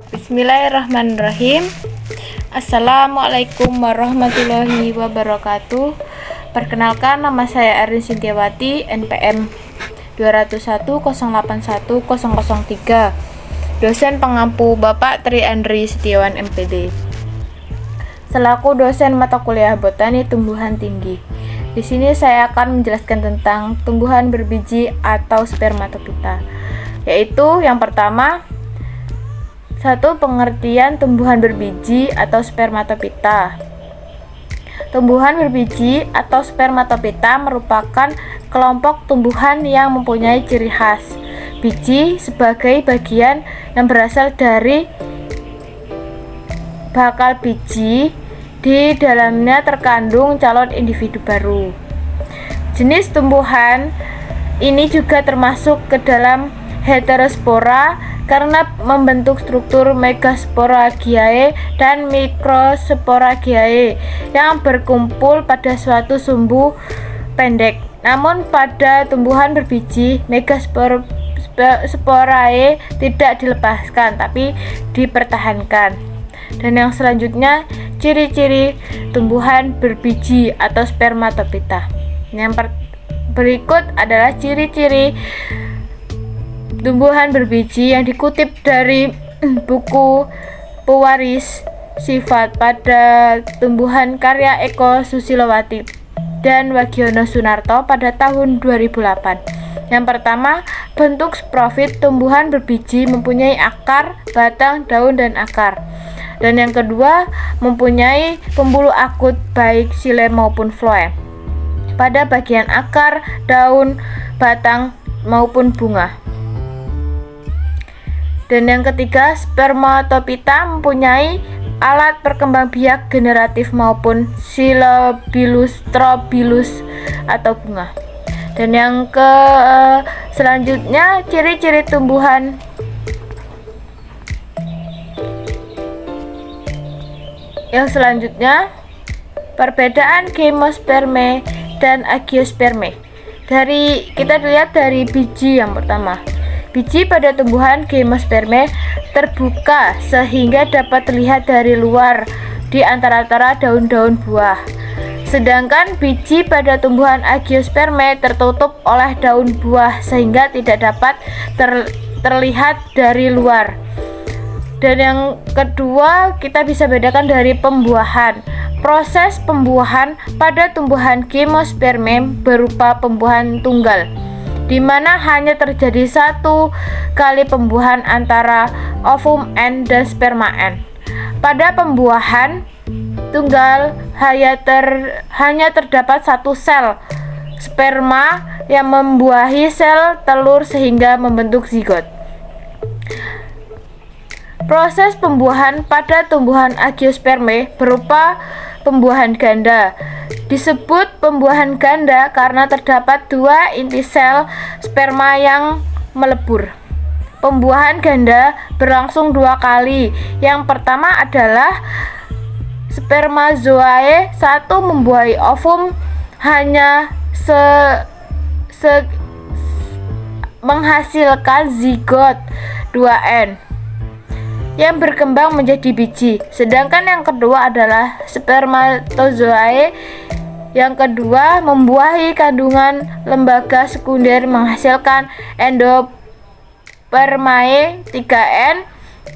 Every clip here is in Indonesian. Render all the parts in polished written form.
Bismillahirrahmanirrahim. Assalamualaikum warahmatullahi wabarakatuh. Perkenalkan, nama saya Erin Sintiawati, NPM 201081003, dosen pengampu Bapak Tri Andri Setiawan MPD, selaku dosen mata kuliah Botani Tumbuhan Tinggi. Di sini saya akan menjelaskan tentang tumbuhan berbiji atau spermatopita, yaitu yang pertama, satu, pengertian tumbuhan berbiji atau spermatopita. Tumbuhan berbiji atau spermatopita merupakan kelompok tumbuhan yang mempunyai ciri khas biji sebagai bagian yang berasal dari bakal biji. Di dalamnya terkandung calon individu baru. Jenis tumbuhan ini juga termasuk ke dalam heterospora karena membentuk struktur megasporagiae dan mikrosporagiae yang berkumpul pada suatu sumbu pendek. Namun pada tumbuhan berbiji, megasporae tidak dilepaskan tapi dipertahankan. Dan yang selanjutnya, ciri-ciri tumbuhan berbiji atau spermatopita. Yang berikut adalah ciri-ciri tumbuhan berbiji yang dikutip dari buku Pewaris Sifat pada Tumbuhan karya Eko Susilowati dan Wagiono Sunarto pada tahun 2008. Yang pertama, bentuk sporofit tumbuhan berbiji mempunyai akar, batang, daun, dan akar. Dan yang kedua, mempunyai pembuluh akut baik xilem maupun floem pada bagian akar, daun, batang, maupun bunga. Dan yang ketiga, spermatopita mempunyai alat perkembangbiak generatif maupun silobilus, strobilus, atau bunga. Dan yang selanjutnya, ciri-ciri tumbuhan yang selanjutnya, perbedaan gimnosperme dan angiosperme. Kita dilihat dari biji yang pertama. Biji pada tumbuhan gimnosperme terbuka sehingga dapat terlihat dari luar di antara-antara daun-daun buah. Sedangkan biji pada tumbuhan angiosperme tertutup oleh daun buah sehingga tidak dapat terlihat dari luar. Dan yang kedua, kita bisa bedakan dari pembuahan. Proses pembuahan pada tumbuhan gimnosperme berupa pembuahan tunggal, di mana hanya terjadi satu kali pembuahan antara ovum N dan sperma N. Pada pembuahan tunggal hanya terdapat satu sel sperma yang membuahi sel telur sehingga membentuk zigot. Proses pembuahan pada tumbuhan angiosperme berupa pembuahan ganda. Disebut pembuahan ganda karena terdapat dua inti sel sperma yang melebur. Pembuahan ganda berlangsung dua kali. Yang pertama adalah spermazoae 1 membuahi ovum hanya menghasilkan zigot 2N yang berkembang menjadi biji. Sedangkan yang kedua adalah spermatozoae yang kedua membuahi kandungan lembaga sekunder menghasilkan endospermae 3N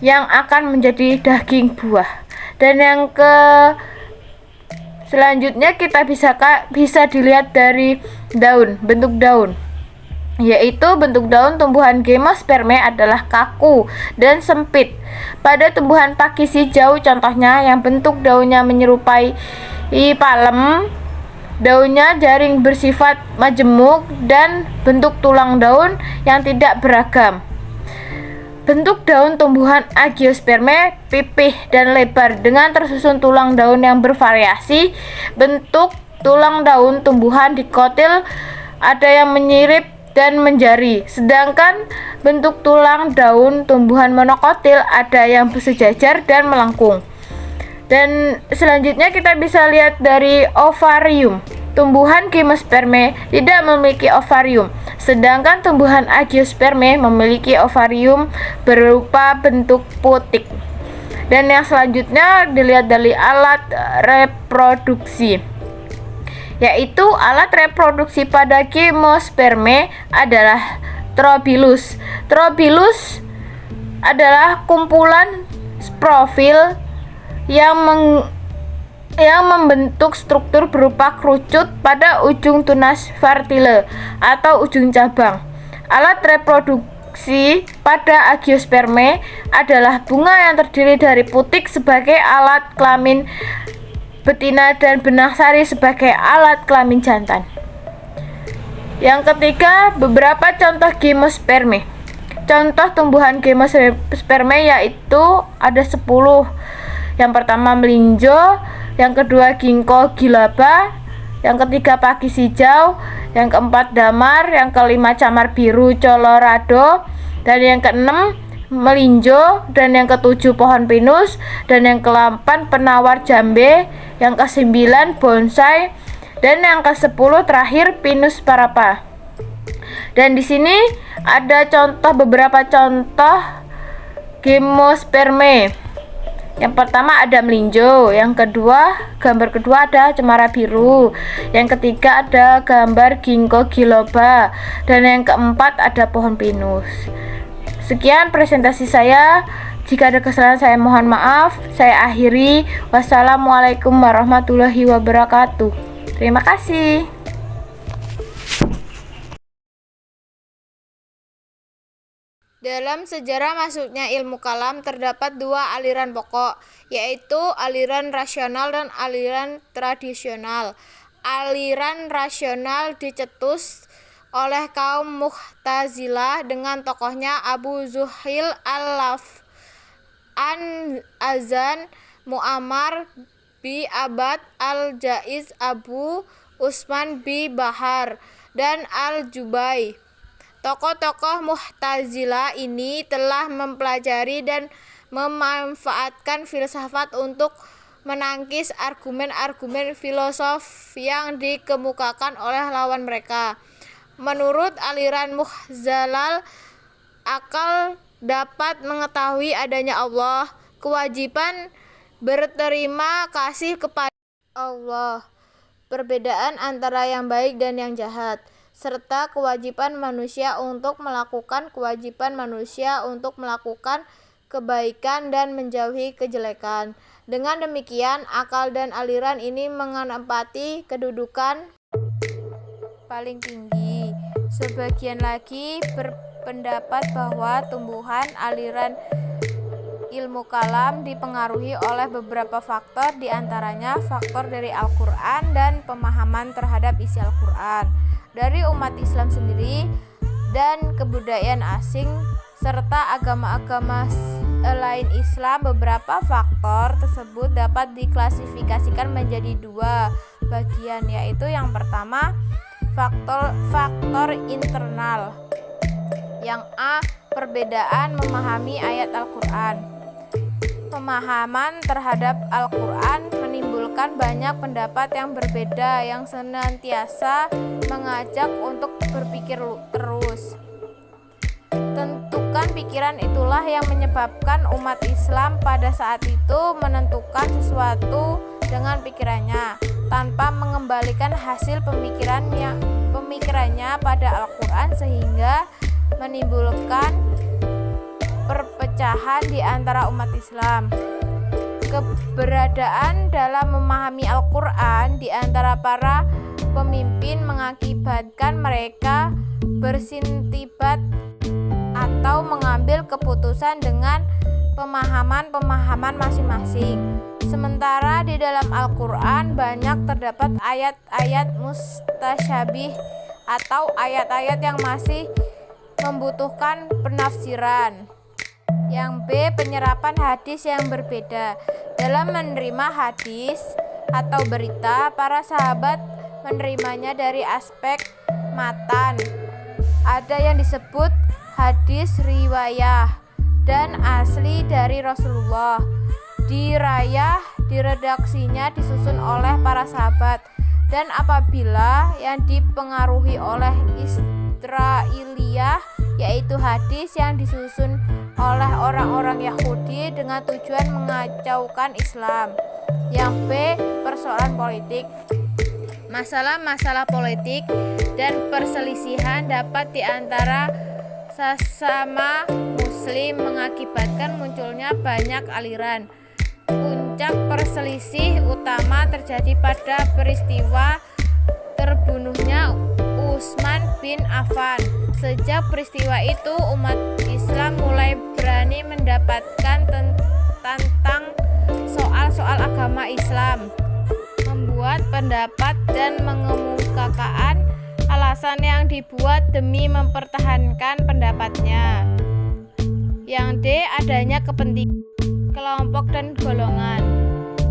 yang akan menjadi daging buah. Dan yang selanjutnya kita bisa dilihat dari daun, bentuk daun, yaitu bentuk daun tumbuhan gimnosperme adalah kaku dan sempit. Pada tumbuhan pakis hijau contohnya yang bentuk daunnya menyerupai palem, daunnya jaring bersifat majemuk dan bentuk tulang daun yang tidak beragam. Bentuk daun tumbuhan angiosperme pipih dan lebar dengan tersusun tulang daun yang bervariasi. Bentuk tulang daun tumbuhan dikotil ada yang menyirip dan menjari, sedangkan bentuk tulang daun tumbuhan monokotil ada yang bersejajar dan melengkung. Dan selanjutnya kita bisa lihat dari ovarium. tumbuhan Gymnospermae tidak memiliki ovarium, sedangkan tumbuhan Angiospermae memiliki ovarium berupa bentuk putik. Dan yang selanjutnya dilihat dari alat reproduksi, yaitu alat reproduksi pada Gymnospermae adalah Trophilus. Trophilus adalah kumpulan sporofil yang membentuk struktur berupa kerucut pada ujung tunas fertile atau ujung cabang. Alat reproduksi pada Angiospermae adalah bunga yang terdiri dari putik sebagai alat kelamin betina dan benang sari sebagai alat kelamin jantan. Yang ketiga, beberapa contoh Gymnospermae. Contoh tumbuhan Gymnospermae yaitu ada 10. Yang pertama melinjo, yang kedua ginkgo biloba, yang ketiga pakis hijau, yang keempat damar, yang kelima camar biru colorado, dan yang keenam melinjo, dan yang ketujuh pohon pinus, dan yang ke-8 penawar jambe, yang ke-9 bonsai, dan yang ke-10 terakhir pinus parapa. Dan di sini ada beberapa contoh Gymnospermae. Yang pertama ada melinjo, yang kedua gambar kedua ada cemara biru, yang ketiga ada gambar ginkgo biloba, dan yang keempat ada pohon pinus. Sekian presentasi saya. Jika ada kesalahan saya mohon maaf. Saya akhiri. Wassalamualaikum warahmatullahi wabarakatuh. Terima kasih. Dalam sejarah masuknya ilmu kalam terdapat dua aliran pokok, yaitu aliran rasional dan aliran tradisional. Aliran rasional dicetus oleh kaum Mu'tazilah dengan tokohnya Abu Zuhail Al-Azan, Mu'ammar bin Abad Al-Jaiz, Abu Usman bin Bahar, dan Al-Jubai. Tokoh-tokoh Mu'tazilah ini telah mempelajari dan memanfaatkan filsafat untuk menangkis argumen-argumen filosof yang dikemukakan oleh lawan mereka. Menurut aliran Mu'tazilah, akal dapat mengetahui adanya Allah, kewajiban berterima kasih kepada Allah, perbedaan antara yang baik dan yang jahat, serta kewajiban manusia untuk melakukan kebaikan dan menjauhi kejelekan. Dengan demikian, akal dan aliran ini menempati kedudukan paling tinggi. Sebagian lagi berpendapat bahwa tumbuhan aliran ilmu kalam dipengaruhi oleh beberapa faktor, diantaranya faktor dari Al-Quran dan pemahaman terhadap isi Al-Quran dari umat Islam sendiri dan kebudayaan asing serta agama-agama lain Islam. Beberapa faktor tersebut dapat diklasifikasikan menjadi dua bagian, yaitu yang pertama faktor internal. Yang A, perbedaan memahami ayat Al-Quran. Pemahaman terhadap Al-Quran menimbulkan banyak pendapat yang berbeda yang senantiasa mengajak untuk berpikir terus. Tentukan pikiran itulah yang menyebabkan umat Islam pada saat itu menentukan sesuatu dengan pikirannya tanpa mengembalikan hasil pemikirannya pada Al-Quran, sehingga menimbulkan perpecahan di antara umat Islam. Keberadaan dalam memahami Al-Quran di antara para pemimpin mengakibatkan mereka bersintibat atau mengambil keputusan dengan pemahaman-pemahaman masing-masing. Sementara di dalam Al-Quran banyak terdapat ayat-ayat mustasyabih atau ayat-ayat yang masih membutuhkan penafsiran. Yang B, penyerapan hadis yang berbeda. Dalam menerima hadis atau berita, para sahabat menerimanya dari aspek matan. Ada yang disebut hadis riwayah dan asli dari Rasulullah. Diredaksinya disusun oleh para sahabat. Dan apabila yang dipengaruhi oleh Israiliyah, yaitu hadis yang disusun oleh orang-orang Yahudi dengan tujuan mengacaukan Islam. Yang B, persoalan politik. Masalah-masalah politik dan perselisihan dapat di antara sesama muslim mengakibatkan munculnya banyak aliran. Puncak perselisih utama terjadi pada peristiwa terbunuhnya Utsman bin Affan. Sejak peristiwa itu, umat Islam mulai berani mendapatkan tentang soal-soal agama Islam, membuat pendapat dan mengemukakan alasan yang dibuat demi mempertahankan pendapatnya. Yang D, adanya kepentingan kelompok dan golongan.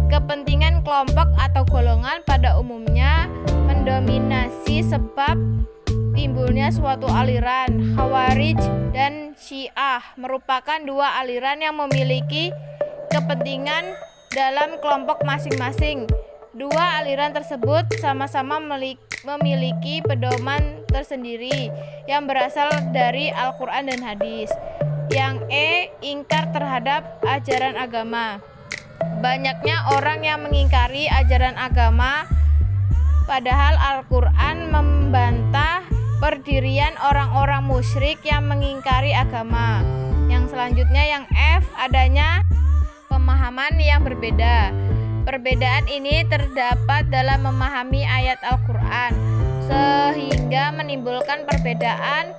Kepentingan kelompok atau golongan pada umumnya mendominasi sebab timbulnya suatu aliran. Khawarij dan Syiah merupakan dua aliran yang memiliki kepentingan dalam kelompok masing-masing. Dua aliran tersebut sama-sama memiliki pedoman tersendiri yang berasal dari Al-Quran dan hadis. Yang E, ingkar terhadap ajaran agama. Banyaknya orang yang mengingkari ajaran agama, padahal Al-Quran membantah pendirian orang-orang musyrik yang mengingkari agama. Yang selanjutnya yang F, adanya pemahaman yang berbeda. Perbedaan ini terdapat dalam memahami ayat Al-Quran, sehingga menimbulkan perbedaan.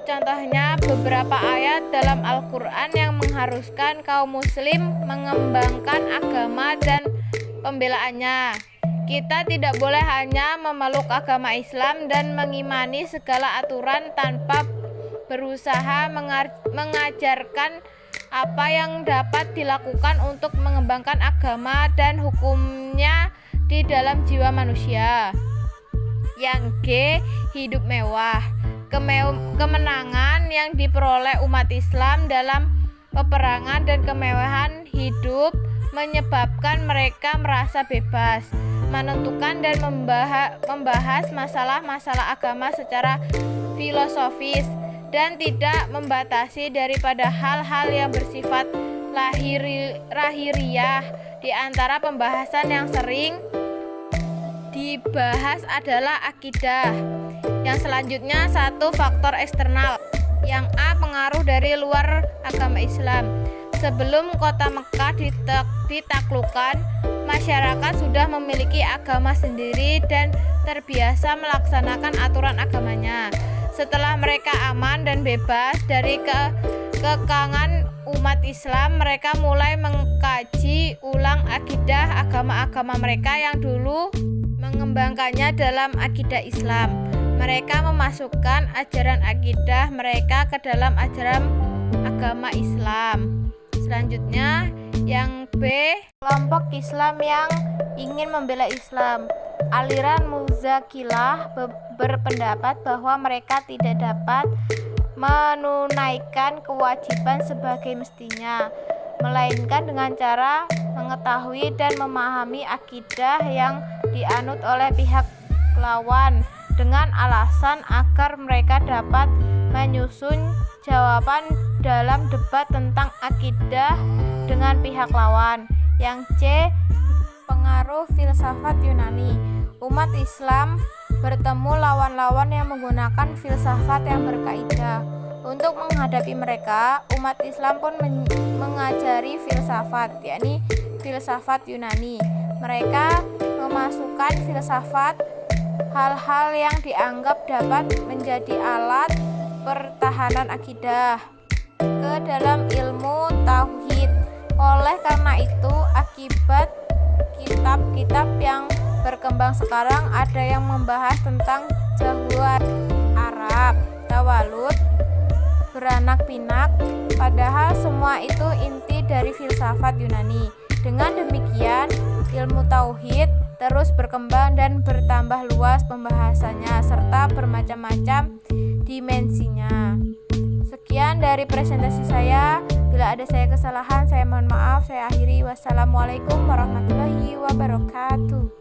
Contohnya beberapa ayat dalam Al-Quran yang mengharuskan kaum muslim mengembangkan agama dan pembelaannya. Kita tidak boleh hanya memeluk agama Islam dan mengimani segala aturan tanpa berusaha mengajarkan apa yang dapat dilakukan untuk mengembangkan agama dan hukumnya di dalam jiwa manusia. Yang G, hidup mewah. Kemenangan yang diperoleh umat Islam dalam peperangan dan kemewahan hidup menyebabkan mereka merasa bebas menentukan dan membahas masalah-masalah agama secara filosofis dan tidak membatasi daripada hal-hal yang bersifat lahiriah. Di antara pembahasan yang sering dibahas adalah akidah. Yang selanjutnya, satu, faktor eksternal. Yang A, pengaruh dari luar agama Islam. Sebelum kota Mekah ditaklukkan, masyarakat sudah memiliki agama sendiri dan terbiasa melaksanakan aturan agamanya. Setelah mereka aman dan bebas dari kekangan umat Islam, mereka mulai mengkaji ulang akidah agama-agama mereka yang dulu mengembangkannya dalam akidah Islam. Mereka memasukkan ajaran akidah mereka ke dalam ajaran agama Islam. Selanjutnya, yang B, kelompok Islam yang ingin membela Islam. Aliran Mu'tazilah berpendapat bahwa mereka tidak dapat menunaikan kewajiban sebagai mestinya, melainkan dengan cara mengetahui dan memahami akidah yang dianut oleh pihak lawan dengan alasan agar mereka dapat menyusun jawaban dalam debat tentang akidah dengan pihak lawan. Yang C, pengaruh filsafat Yunani. Umat Islam bertemu lawan-lawan yang menggunakan filsafat yang berkaidah. Untuk menghadapi mereka, umat Islam pun mengajari filsafat, yakni filsafat Yunani. Mereka memasukkan filsafat hal-hal yang dianggap dapat menjadi alat pertahanan akidah ke dalam ilmu tauhid. Oleh karena itu, akibat kitab-kitab yang berkembang sekarang ada yang membahas tentang jagoan Arab, tawalud, beranak pinak, padahal semua itu inti dari filsafat Yunani. Dengan demikian, ilmu tauhid terus berkembang dan bertambah luas pembahasannya serta bermacam-macam dimensinya. Sekian dari presentasi saya. Bila ada saya kesalahan, saya mohon maaf. Saya akhiri. Wassalamualaikum warahmatullahi wabarakatuh.